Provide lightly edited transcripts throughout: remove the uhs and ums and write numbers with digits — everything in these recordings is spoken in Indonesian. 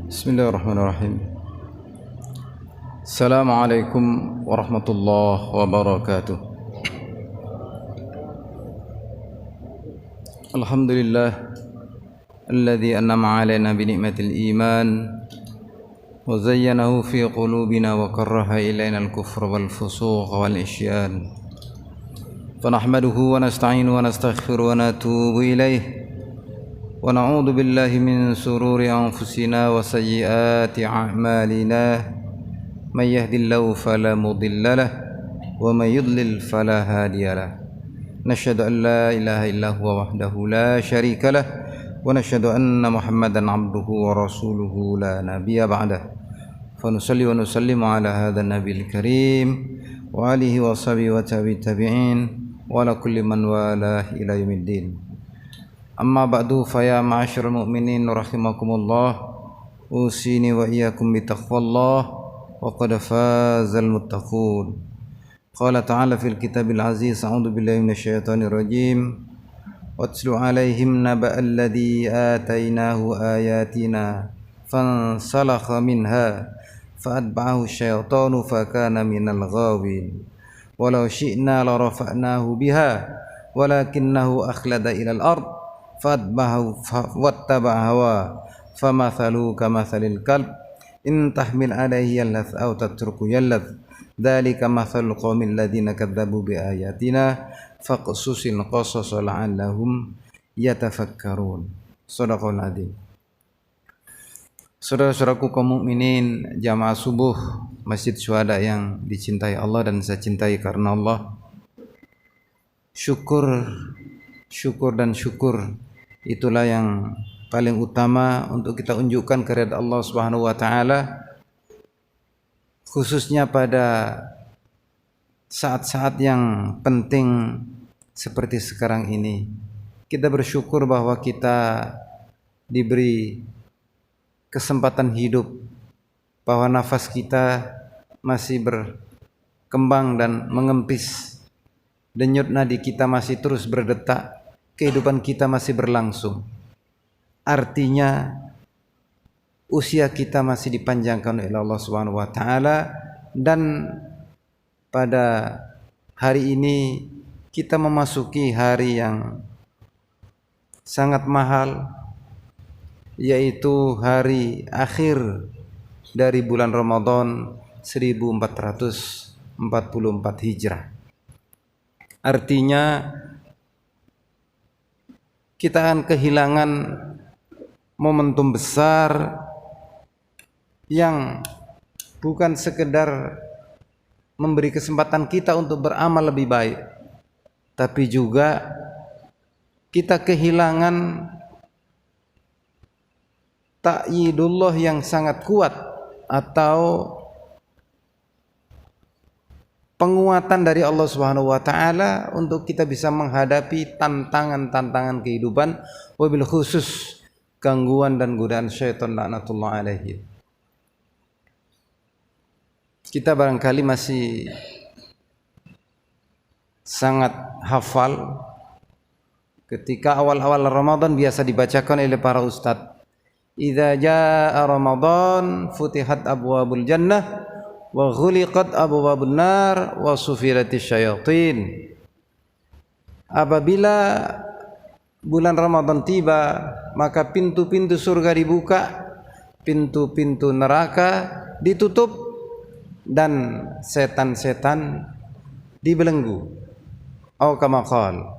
Bismillahirrahmanirrahim. Assalamualaikum warahmatullahi wabarakatuh. Alhamdulillah alladzi an'ama 'alaina bi ni'matil iman wa zayyanahu fi qulubina wa karraha ilaina al-kufra wal fusuq wal isyan. Fa nahmaduhu wa nasta'inu wa nastaghfiru wa natubu ilayh. Wa na'udzu billahi min sururi anfusina wa sayyiati a'malina. May yahdihillahu fala mudilla lahu wa may yudlil fala hadiya lahu. Nashhadu an la ilaha illa huwa wahdahu la syarika lahu wa nashhadu anna Muhammadan 'abduhu wa rasuluhu la nabiyya ba'dahu. Fa nusalli wa nusallimu ala hadzal nabiyil karim wa alihi wa sahbihi wa tabi'in wa ala kulli man walah ila yaumiddin. Amma ba'du fa ya ma'asyiral mu'minin rahimakumullah, usini wa iyyakum bi taqwallah wa qad fazal muttaqun. Qala ta'ala fil kitabil aziz, a'udzu billahi minasyaitonir rajim. Watlu 'alaihim naba'al ladzi atainahu ayatina fansalakha minha fa'atba'ahu asyaitanu fakana minal ghawin. Walau syi'na la rafa'nahu biha walakinnahu akhlada ilal ard fa'atba'ahu wattaba'a hawa famathaluhu kamathalil kalb in tahmil alaihi yalhath aw tatruku yalhath dzalika mathalul qaumil ladzina kadzdzabu biayatina faqsusil qasasa la'allahum yatafakkarun. Shadaqal adzim. Saudara-saudaraku kaum mukminin jamaah subuh Masjid Syuhada yang dicintai Allah dan saya cintai karena Allah. Syukur itulah yang paling utama untuk kita unjukkan kepada Allah Subhanahu wa taala, khususnya pada saat-saat yang penting seperti sekarang ini. Kita bersyukur bahwa kita diberi kesempatan hidup, bahwa nafas kita masih berkembang dan mengempis, denyut nadi kita masih terus berdetak, kehidupan kita masih berlangsung. Artinya usia kita masih dipanjangkan oleh Allah Subhanahu wa taala, dan pada hari ini kita memasuki hari yang sangat mahal, yaitu hari akhir dari bulan Ramadan 1444 Hijrah. Artinya kita akan kehilangan momentum besar yang bukan sekedar memberi kesempatan kita untuk beramal lebih baik, tapi juga kita kehilangan ta'yidullah yang sangat kuat atau penguatan dari Allah Subhanahu wa taala untuk kita bisa menghadapi tantangan-tantangan kehidupan, wabil khusus gangguan dan godaan syaitan laknatullah alaihi. Kita barangkali masih sangat hafal ketika awal-awal Ramadan biasa dibacakan oleh para ustadz. Idza jaa Ramadan futihat abwabul jannah wa ghuliqat abwabun nar wa sufiratis syayatin. Apabila bulan Ramadan tiba, maka pintu-pintu surga dibuka, pintu-pintu neraka ditutup, dan setan-setan dibelenggu. Au kama qala.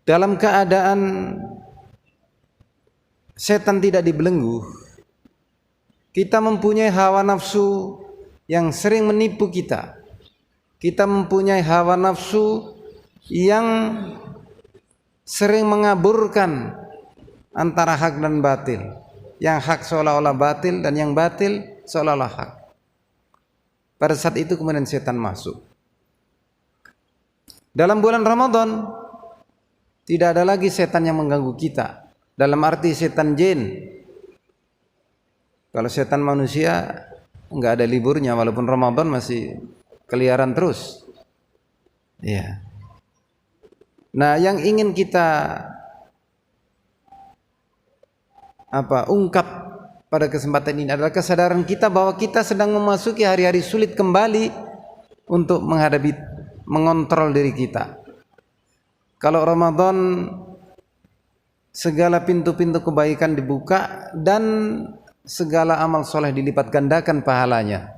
Dalam keadaan setan tidak dibelenggu, kita mempunyai hawa nafsu yang sering menipu kita. Kita mempunyai hawa nafsu yang sering mengaburkan antara hak dan batil. Yang hak seolah-olah batil dan yang batil seolah-olah hak. Pada saat itu kemudian setan masuk. Dalam bulan Ramadan tidak ada lagi setan yang mengganggu kita. Dalam arti setan jin. Kalau setan manusia enggak ada liburnya, walaupun Ramadan masih keliaran terus. Ya. Nah, yang ingin kita ungkap pada kesempatan ini adalah kesadaran kita bahwa kita sedang memasuki hari-hari sulit kembali untuk mengontrol diri kita. Kalau Ramadan segala pintu-pintu kebaikan dibuka dan segala amal soleh dilipat gandakan pahalanya.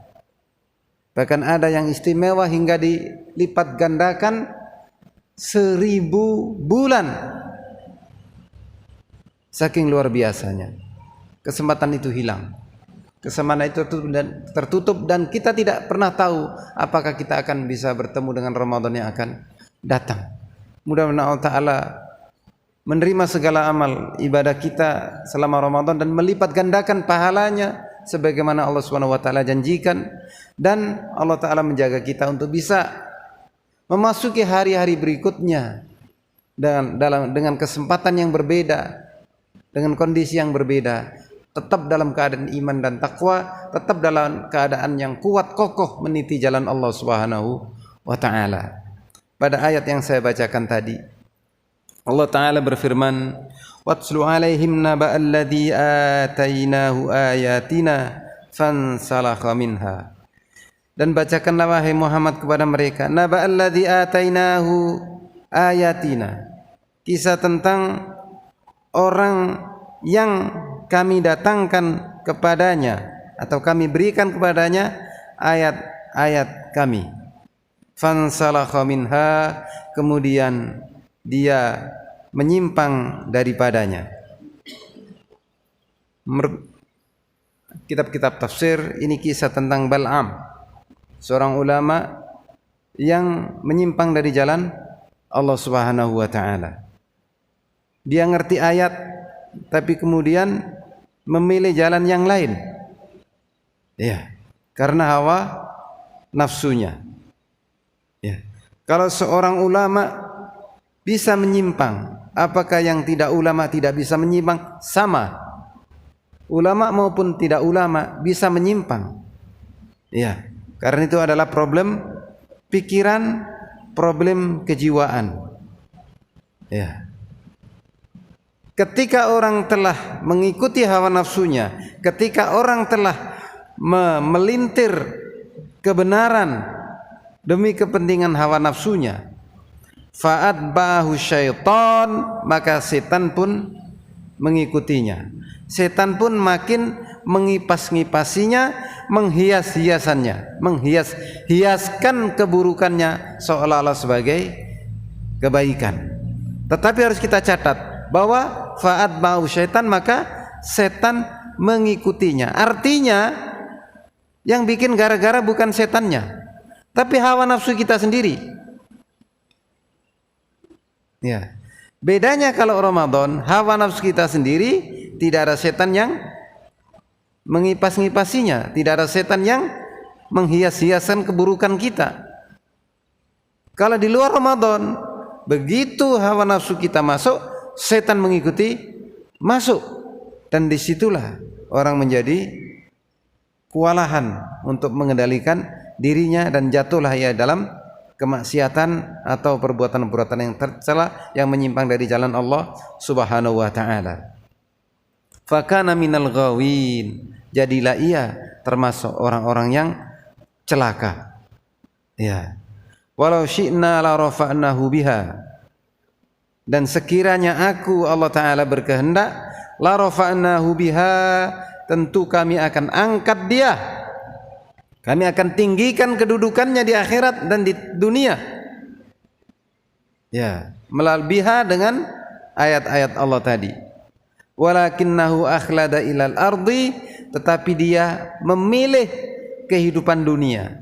Bahkan ada yang istimewa hingga dilipat gandakan 1000 bulan. Saking luar biasanya. Kesempatan itu hilang. Kesempatan itu tertutup dan kita tidak pernah tahu apakah kita akan bisa bertemu dengan Ramadan yang akan datang. Mudah-mudahan Allah Ta'ala menerima segala amal ibadah kita selama Ramadan dan melipat gandakan pahalanya sebagaimana Allah Subhanahu wa taala janjikan, dan Allah Ta'ala menjaga kita untuk bisa memasuki hari-hari berikutnya dengan kesempatan yang berbeda, dengan kondisi yang berbeda, tetap dalam keadaan iman dan takwa, tetap dalam keadaan yang kuat kokoh meniti jalan Allah Subhanahu wa taala. Pada ayat yang saya bacakan tadi, Allah Ta'ala berfirman, "Watslu 'alaihim naba'al ladzi atainahu ayatina fansalakha minha." Dan bacakanlah wahai Muhammad kepada mereka naba'al ladzi atainahu ayatina, kisah tentang orang yang kami datangkan kepadanya atau kami berikan kepadanya ayat-ayat kami. Fansalakha minha, kemudian dia menyimpang daripadanya. Kitab-kitab tafsir ini kisah tentang Bal'am, seorang ulama yang menyimpang dari jalan Allah Subhanahu wa taala. Dia ngerti ayat tapi kemudian memilih jalan yang lain. Ya, karena hawa nafsunya. Ya. Kalau seorang ulama bisa menyimpang, apakah yang tidak ulama tidak bisa menyimpang? Sama. Ulama maupun tidak ulama bisa menyimpang. Ya, karena itu adalah problem pikiran, problem kejiwaan. Ya. Ketika orang telah mengikuti hawa nafsunya, ketika orang telah melintir kebenaran demi kepentingan hawa nafsunya, fa'atba'ahu syaitan, maka setan pun mengikutinya. Setan pun makin mengipas-ngipasinya, menghias-hiasannya, menghias-hiaskan keburukannya seolah-olah sebagai kebaikan. Tetapi harus kita catat bahwa fa'atba'ahu syaitan, maka setan mengikutinya. Artinya yang bikin gara-gara bukan setannya, tapi hawa nafsu kita sendiri. Ya. Bedanya kalau Ramadan, hawa nafsu kita sendiri, tidak ada setan yang mengipas-ngipasinya, tidak ada setan yang menghias-hiaskan keburukan kita. Kalau di luar Ramadan, begitu hawa nafsu kita masuk, setan mengikuti masuk, dan disitulah orang menjadi kewalahan untuk mengendalikan dirinya dan jatuhlah ia dalam kemaksiatan atau perbuatan-perbuatan yang tercela yang menyimpang dari jalan Allah Subhanahu wa taala. Fakana minal ghawin, jadilah ia termasuk orang-orang yang celaka. Ya. Walau syi'na la rafa'nahu biha, dan sekiranya aku Allah Ta'ala berkehendak, la rafa'nahu biha, tentu kami akan angkat dia, kami akan tinggikan kedudukannya di akhirat dan di dunia. Ya, melalui biha dengan ayat-ayat Allah tadi. Walakinnahu akhlada ilal ardi, tetapi dia memilih kehidupan dunia.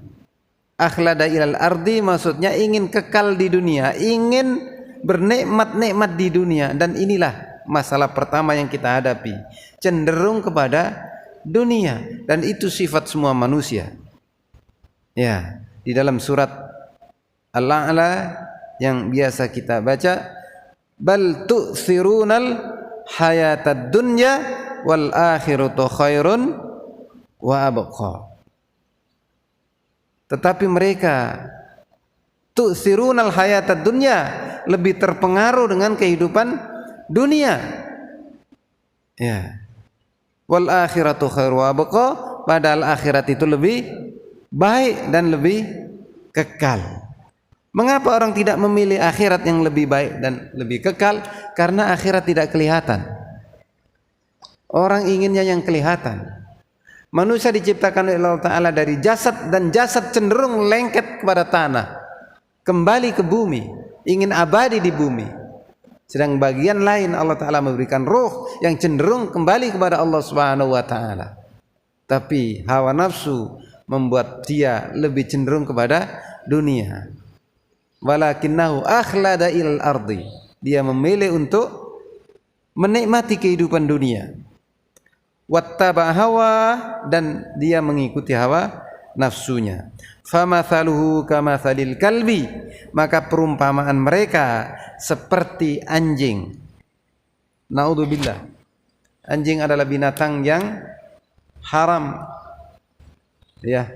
Akhlada ilal ardi maksudnya ingin kekal di dunia, ingin bernikmat-nikmat di dunia, dan inilah masalah pertama yang kita hadapi, cenderung kepada dunia, dan itu sifat semua manusia. Ya, di dalam surat Al-A'la yang biasa kita baca, bal tu'thirunal hayatad dunya wal akhiratu khairun wa abqa. Tetapi mereka tu'thirunal hayatad dunya, lebih terpengaruh dengan kehidupan dunia. Ya. Wal akhiratu khairu wa abqa, padahal akhirat itu lebih baik dan lebih kekal. Mengapa orang tidak memilih akhirat yang lebih baik dan lebih kekal? Karena akhirat tidak kelihatan. Orang inginnya yang kelihatan. Manusia diciptakan oleh Allah Ta'ala dari jasad, dan jasad cenderung lengket kepada tanah, kembali ke bumi, ingin abadi di bumi. Sedang bagian lain Allah Ta'ala memberikan ruh yang cenderung kembali kepada Allah Subhanahu wa Ta'ala. Tapi hawa nafsu membuat dia lebih cenderung kepada dunia. Walakinnahu akhlada ilal ardi, dia memilih untuk menikmati kehidupan dunia. Wattaba hawa, dan dia mengikuti hawa nafsunya. Famathaluhu kamathalil kalbi, maka perumpamaan mereka seperti anjing. Naudzubillah. Anjing adalah binatang yang haram, ya,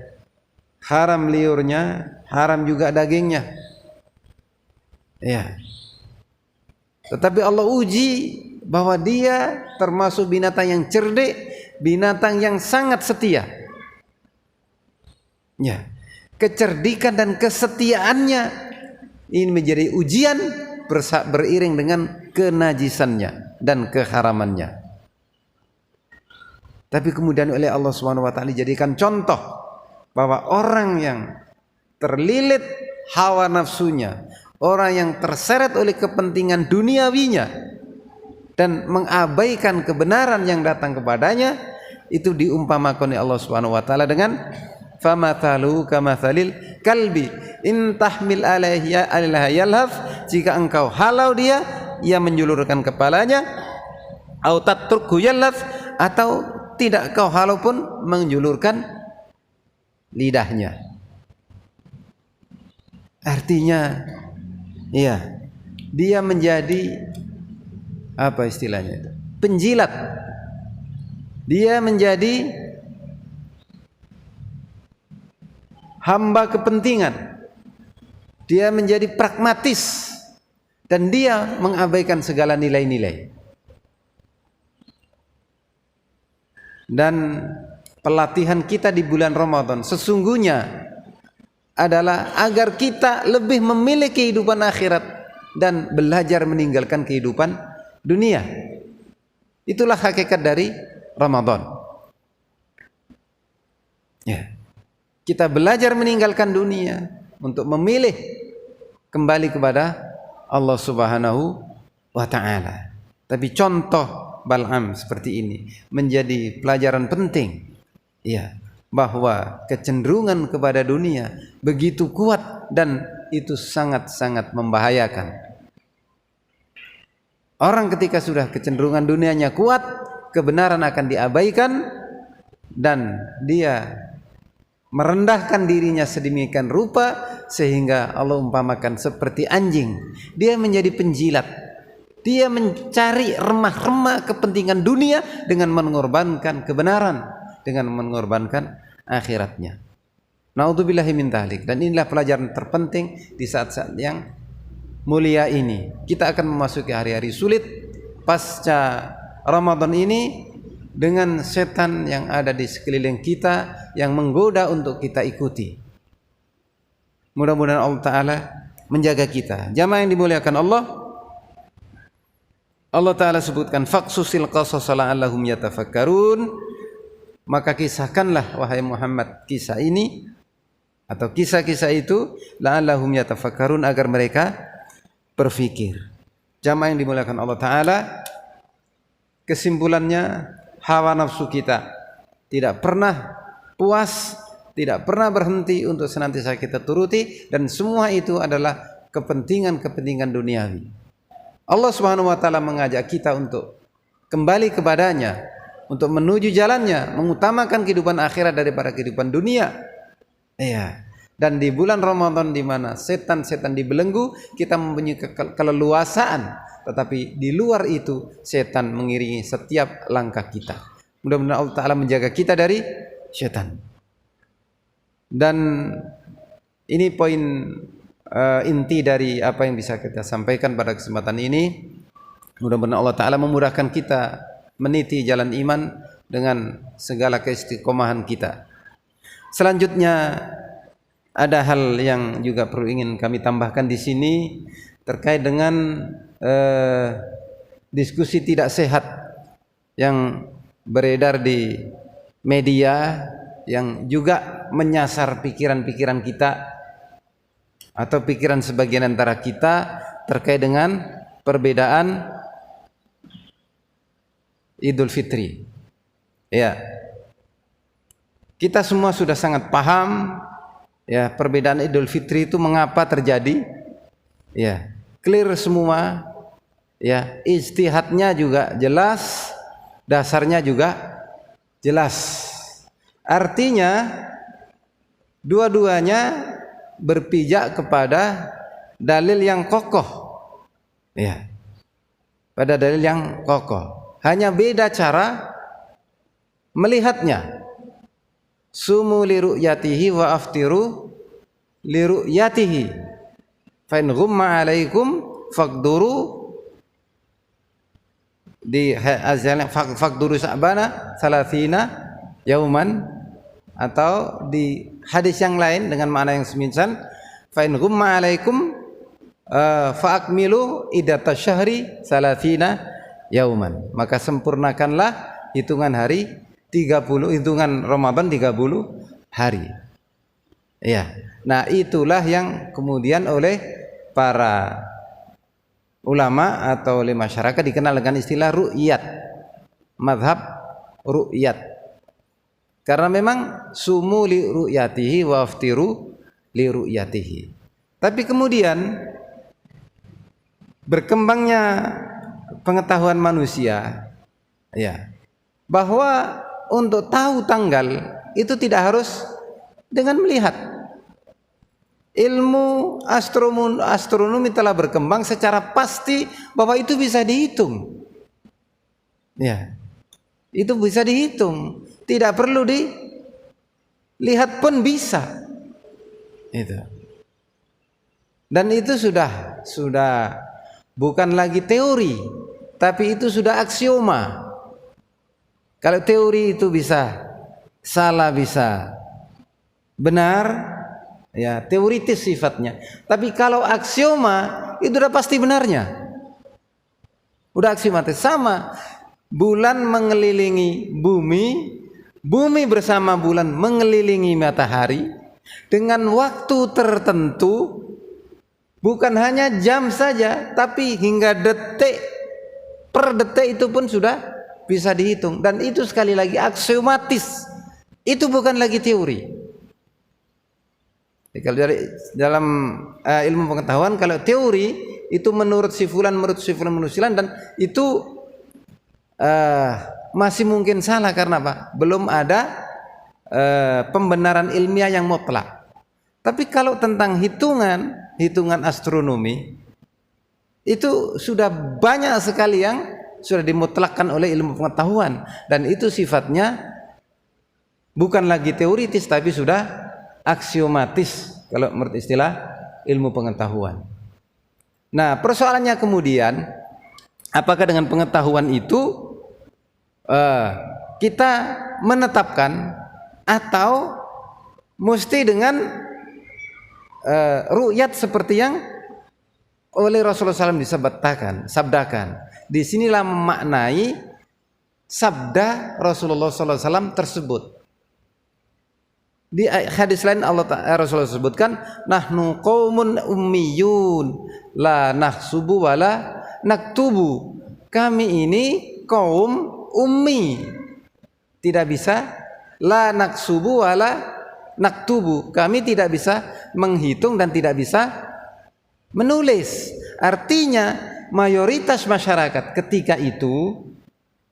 haram liurnya, haram juga dagingnya, ya. Tetapi Allah uji bahwa dia termasuk binatang yang cerdik, binatang yang sangat setia. Ya, kecerdikan dan kesetiaannya ini menjadi ujian beriring dengan kenajisannya dan keharamannya. Tapi kemudian oleh Allah Subhanahu wa Ta'ala dijadikan contoh bahwa orang yang terlilit hawa nafsunya, orang yang terseret oleh kepentingan duniawinya dan mengabaikan kebenaran yang datang kepadanya, itu diumpamakan oleh Allah Subhanahu wa Ta'ala dengan famathalu kamathalil kalbi in tahmil alaihi yalhaf, jika engkau halau dia, ia menjulurkan kepalanya, au tatrukhu yalhaf, atau tidak kau halau pun menjulurkan lidahnya. Artinya, iya, dia menjadi apa istilahnya itu? Penjilat. Dia menjadi hamba kepentingan. Dia menjadi pragmatis dan dia mengabaikan segala nilai-nilai. Dan pelatihan kita di bulan Ramadan sesungguhnya adalah agar kita lebih memilih kehidupan akhirat dan belajar meninggalkan kehidupan dunia. Itulah hakikat dari Ramadan. Ya. Kita belajar meninggalkan dunia untuk memilih kembali kepada Allah Subhanahu wa Ta'ala. Tapi contoh Bal'am seperti ini menjadi pelajaran penting, ya, bahwa kecenderungan kepada dunia begitu kuat dan itu sangat-sangat membahayakan. Orang ketika sudah kecenderungan dunianya kuat, kebenaran akan diabaikan dan dia merendahkan dirinya sedemikian rupa sehingga Allah umpamakan seperti anjing. Dia menjadi penjilat. Dia mencari remah-remah kepentingan dunia dengan mengorbankan kebenaran, dengan mengorbankan akhiratnya. Naudzubillahi min dzalik. Dan inilah pelajaran terpenting di saat-saat yang mulia ini. Kita akan memasuki hari-hari sulit pasca Ramadan ini dengan setan yang ada di sekeliling kita yang menggoda untuk kita ikuti. Mudah-mudahan Allah Ta'ala menjaga kita. Jamaah yang dimuliakan Allah, Allah Ta'ala sebutkan faqsusil qasas la'allahum yatafakkarun, maka kisahkanlah wahai Muhammad kisah ini atau kisah-kisah itu la'allahum yatafakkarun, agar mereka berfikir. Jamaah yang dimuliakan Allah Ta'ala, kesimpulannya hawa nafsu kita tidak pernah puas, tidak pernah berhenti untuk senantiasa kita turuti, dan semua itu adalah kepentingan-kepentingan duniawi. Allah Subhanahu wa Ta'ala mengajak kita untuk kembali kepadanya, untuk menuju jalannya, mengutamakan kehidupan akhirat daripada kehidupan dunia. Ya. Dan di bulan Ramadan di mana setan-setan dibelenggu, kita mempunyai keleluasaan, tetapi di luar itu setan mengiringi setiap langkah kita. Mudah-mudahan Allah Ta'ala menjaga kita dari setan. Dan ini poin inti dari apa yang bisa kita sampaikan pada kesempatan ini. Mudah-mudahan Allah Ta'ala memudahkan kita meniti jalan iman, dengan segala keistiqomahan kita. Selanjutnya ada hal yang juga perlu ingin kami tambahkan di sini terkait dengan diskusi tidak sehat yang beredar di media yang juga menyasar pikiran-pikiran kita atau pikiran sebagian antara kita terkait dengan perbedaan Idul Fitri. Ya, kita semua sudah sangat paham ya perbedaan Idul Fitri itu mengapa terjadi. Ya, clear semua. Ya, ijtihadnya juga jelas, dasarnya juga jelas. Artinya dua-duanya berpijak kepada dalil yang kokoh. Ya, pada dalil yang kokoh. Hanya beda cara melihatnya. Sumu li ru'yatihi wa aftiru li ru'yatihi. Fa in ghumma 'alaikum faqduru di azalnya faqduru sa'bana 30 yauman, atau di hadis yang lain dengan makna yang semisal fa in ghumma 'alaikum fa akmilu iddatash syahri 30 yauman, maka sempurnakanlah hitungan hari 30, hitungan Ramadan 30 hari. Ya. Nah, itulah yang kemudian oleh para ulama atau oleh masyarakat dikenal dengan istilah ru'yat. Mazhab ru'yat. Karena memang sumu li ru'yatihi wa aftiru li ru'yatihi. Tapi kemudian berkembangnya pengetahuan manusia, ya, bahwa untuk tahu tanggal itu tidak harus dengan melihat. Ilmu astronomi telah berkembang secara pasti bahwa itu bisa dihitung. Ya, itu bisa dihitung. Tidak perlu dilihat pun bisa. Itu. Dan itu sudah bukan lagi teori, tapi itu sudah aksioma. Kalau teori itu bisa salah, bisa benar, ya teoritis sifatnya. Tapi kalau aksioma itu sudah pasti benarnya. Udah aksiomatis. Sama, bulan mengelilingi bumi, bumi bersama bulan mengelilingi matahari dengan waktu tertentu, bukan hanya jam saja, tapi hingga detik per detik itu pun sudah bisa dihitung. Dan itu sekali lagi aksiomatis. Itu bukan lagi teori. Kalau dari dalam ilmu pengetahuan, kalau teori itu menurut si fulan, dan itu masih mungkin salah. Karena apa? Belum ada pembenaran ilmiah yang mutlak. Tapi kalau tentang hitungan astronomi, itu sudah banyak sekali yang sudah dimutlakkan oleh ilmu pengetahuan, dan itu sifatnya bukan lagi teoritis tapi sudah aksiomatis kalau menurut istilah ilmu pengetahuan. Nah, persoalannya kemudian, apakah dengan pengetahuan itu kita menetapkan atau mesti dengan ru'yat seperti yang oleh Rasulullah SAW sabdakan. Di sinilah memaknai sabda Rasulullah SAW tersebut. Di hadis lain Rasulullah sebutkan, nahnu qaumun ummiyun la nahsubu wala naktubu. Kami ini kaum ummi, tidak bisa, la naksubu wala naktubu, kami tidak bisa menghitung dan tidak bisa menulis. Artinya mayoritas masyarakat ketika itu,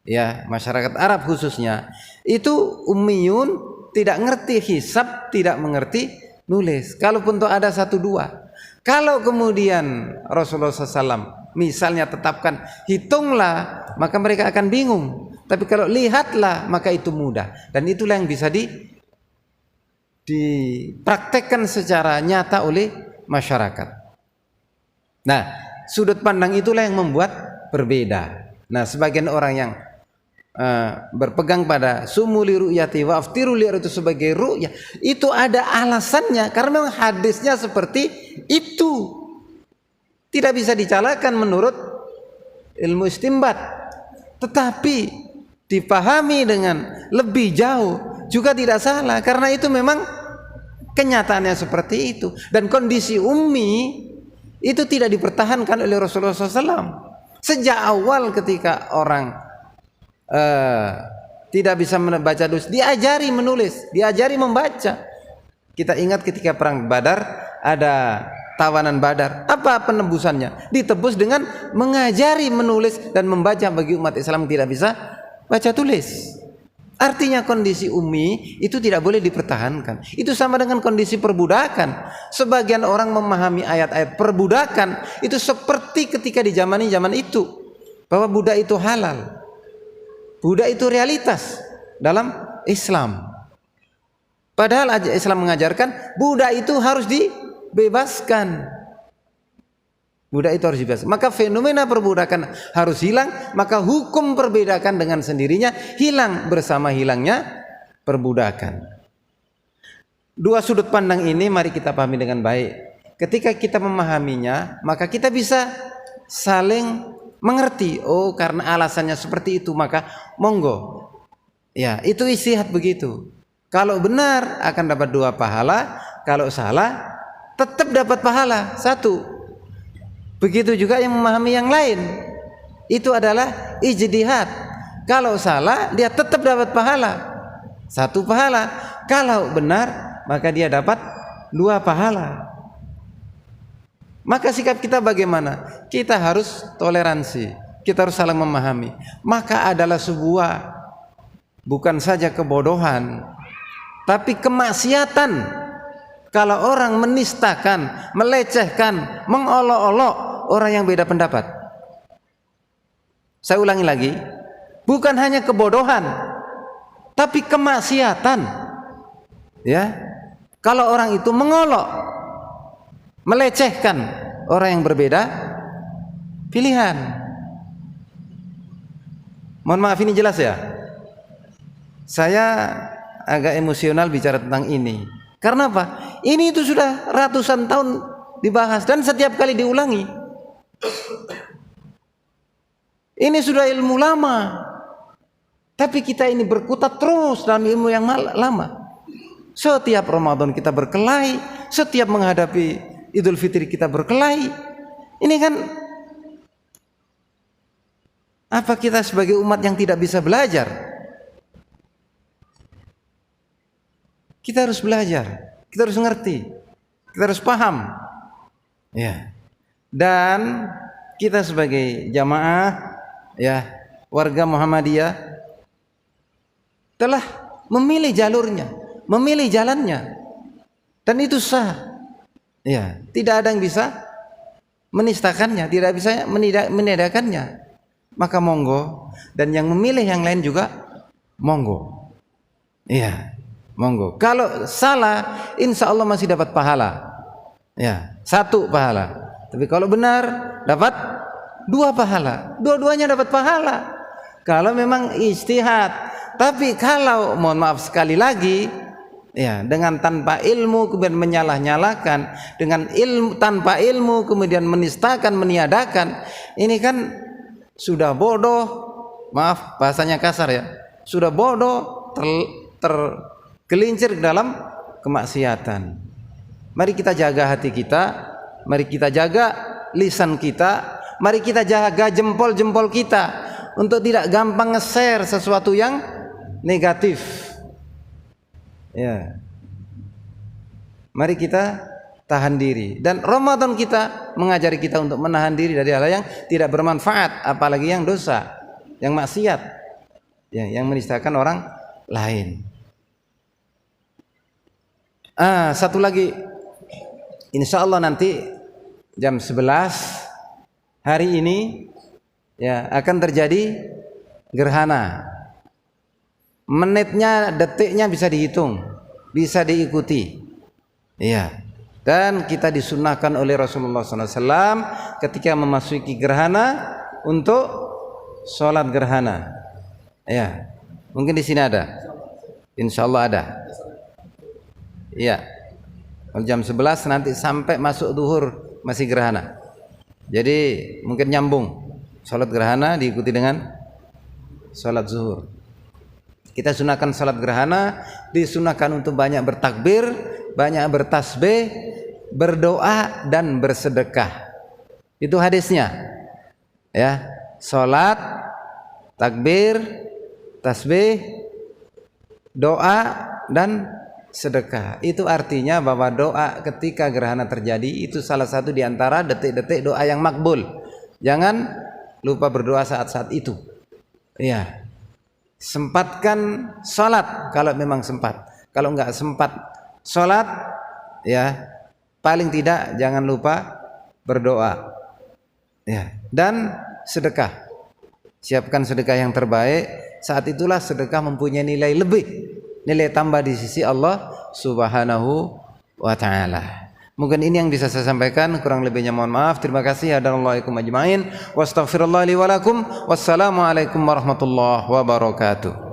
ya masyarakat Arab khususnya, itu ummiyun, tidak ngerti hisab, tidak mengerti nulis. Kalaupun tuh ada satu dua. Kalau kemudian Rasulullah SAW misalnya tetapkan hitunglah, maka mereka akan bingung. Tapi kalau lihatlah, maka itu mudah. Dan itulah yang bisa dipraktekkan secara nyata oleh masyarakat. Nah, sudut pandang itulah yang membuat berbeda. Nah, sebagian orang yang berpegang pada sumu li ru'yati wa aftiru li itu sebagai ru'yah, itu ada alasannya karena memang hadisnya seperti itu. Tidak bisa dicalakan menurut ilmu istinbat, tetapi dipahami dengan lebih jauh juga tidak salah karena itu memang kenyataannya seperti itu. Dan kondisi ummi itu tidak dipertahankan oleh Rasulullah SAW. Sejak awal ketika orang tidak bisa membaca tulis, diajari menulis, diajari membaca. Kita ingat ketika perang Badar, ada tawanan Badar, apa penebusannya? Ditebus dengan mengajari menulis dan membaca bagi umat Islam tidak bisa baca tulis. Artinya kondisi ummi itu tidak boleh dipertahankan. Itu sama dengan kondisi perbudakan. Sebagian orang memahami ayat-ayat perbudakan itu seperti ketika di zaman itu, bahwa budak itu halal, budak itu realitas dalam Islam. Padahal Islam mengajarkan budak itu harus dibebaskan. Budak itu harus dibebaskan. Maka fenomena perbudakan harus hilang, maka hukum perbudakan dengan sendirinya hilang bersama hilangnya perbudakan. Dua sudut pandang ini mari kita pahami dengan baik. Ketika kita memahaminya, maka kita bisa saling mengerti. Oh, karena alasannya seperti itu, maka monggo. Ya, itu istihad begitu. Kalau benar akan dapat 2 pahala, kalau salah tetap dapat pahala 1. Begitu juga yang memahami yang lain. Itu adalah ijtihad. Kalau salah dia tetap dapat pahala 1 pahala. Kalau benar maka dia dapat 2 pahala. Maka sikap kita bagaimana? Kita harus toleransi, kita harus saling memahami. Maka adalah sebuah bukan saja kebodohan, tapi kemaksiatan kalau orang menistakan, melecehkan, mengolok-olok orang yang beda pendapat. Saya ulangi lagi, bukan hanya kebodohan, tapi kemaksiatan. Ya, kalau orang itu mengolok, melecehkan orang yang berbeda pilihan. Mohon maaf, ini jelas ya? Saya agak emosional bicara tentang ini. Karena apa? Ini itu sudah ratusan tahun dibahas dan setiap kali diulangi. Ini sudah ilmu lama. Tapi kita ini berkutat terus dalam ilmu yang lama. Setiap Ramadan kita berkelahi, setiap menghadapi Idul Fitri kita berkelahi. Ini kan apa kita sebagai umat yang tidak bisa belajar? Kita harus belajar, kita harus ngerti, kita harus paham. Ya. Dan kita sebagai jamaah, ya, warga Muhammadiyah telah memilih jalurnya, memilih jalannya, dan itu sah. Ya, tidak ada yang bisa menistakannya, tidak bisa meniadakannya. Maka monggo, dan yang memilih yang lain juga monggo. Iya, monggo. Kalau salah, insya Allah masih dapat pahala. Ya, 1 pahala. Tapi kalau benar, dapat 2 pahala. Dua-duanya dapat pahala. Kalau memang ijtihad. Tapi kalau, mohon maaf sekali lagi, ya, dengan tanpa ilmu kemudian menyalah-nyalahkan, dengan ilmu tanpa ilmu kemudian menistakan, meniadakan, ini kan sudah bodoh, maaf bahasanya kasar ya, sudah bodoh, tergelincir dalam kemaksiatan. Mari kita jaga hati kita, mari kita jaga lisan kita, mari kita jaga jempol-jempol kita untuk tidak gampang nge-share sesuatu yang negatif. Ya, mari kita tahan diri, dan Ramadan kita mengajari kita untuk menahan diri dari hal yang tidak bermanfaat, apalagi yang dosa, yang maksiat, ya, yang menistakan orang lain. Satu lagi, insya Allah nanti jam 11 hari ini, ya, akan terjadi gerhana. Menitnya, detiknya bisa dihitung, bisa diikuti. Iya. Dan kita disunnahkan oleh Rasulullah SAW ketika memasuki gerhana untuk sholat gerhana. Ya, mungkin di sini ada. Insya Allah ada. Iya. Jam 11 nanti sampai masuk duhur masih gerhana. Jadi mungkin nyambung. Salat gerhana diikuti dengan salat zuhur. Kita sunahkan salat gerhana, disunahkan untuk banyak bertakbir, banyak bertasbih, berdoa dan bersedekah. Itu hadisnya. Ya, salat, takbir, tasbih, doa dan sedekah. Itu artinya bahwa doa ketika gerhana terjadi itu salah satu di antara detik-detik doa yang makbul. Jangan lupa berdoa saat-saat itu. Iya. Sempatkan salat kalau memang sempat. Kalau enggak sempat salat, ya paling tidak jangan lupa berdoa. Ya, dan sedekah. Siapkan sedekah yang terbaik. Saat itulah sedekah mempunyai nilai lebih, nilai tambah di sisi Allah Subhanahu wa taala. Mungkin ini yang bisa saya sampaikan, kurang lebihnya mohon maaf. Terima kasih. Hadanallahu ajmain. Wastaghfirullah li wa lakum. Wassalamu alaikum warahmatullahi wabarakatuh.